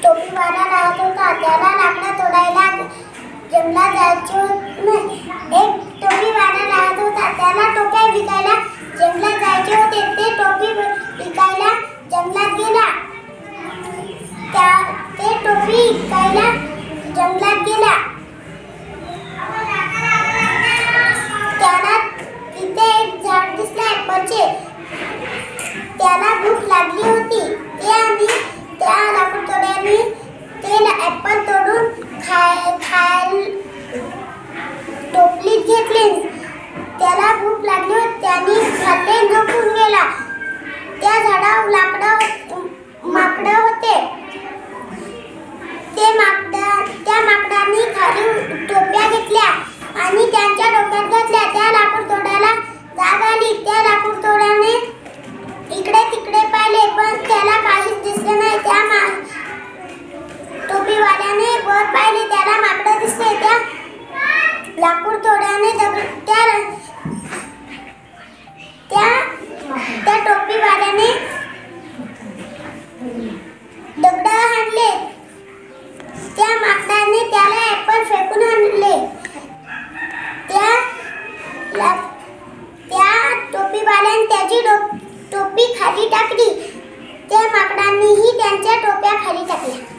टोपीवाला राहत होता. त्याला लाकडं तोडायला जंगलात जायचे होते. एक टोपीवाला राहत होता. त्याला टोप्या विकायला जंगलात जायचे होते. ते टोपी विकायला जंगलात गेला. ते टोपी विकायला जंगलात गेला. त्याला तिथे एक झाड दिसले ॲपलचे. त्याला भूक लागली होती. त्या लाकूडतोड्याने ते ॲपल तोडून खायला टोपलीत घेतले. त्याला भूक लागली होती. त्याने खाल्ले, झोपून गेला. त्या झाडावर माकडं होते. त्या माकडांनी खाली टोप्या घेतल्या आणि त्यांच्या डोक्यात घातल्या. त्या लाकूडतोड्याला जाग आली. त्या लाकूडतोड्याने इकडे तिकडे पाहिले, पण त्याला काहीच दिसले नाही. त्या टोपीवाल्याने वर पाहिले. त्याला माकडं दिसले. त्या लाकूडतोड्याने त्या टोपीवाल्याने दगड हाणले. त्या माकडाने त्याला ॲपल फेकून आणले. त्या टोपीवाल्याने त्याची टोपी खाली टाकली. त्या माकडांनीही त्यांच्या टोप्या खाली टाकल्या.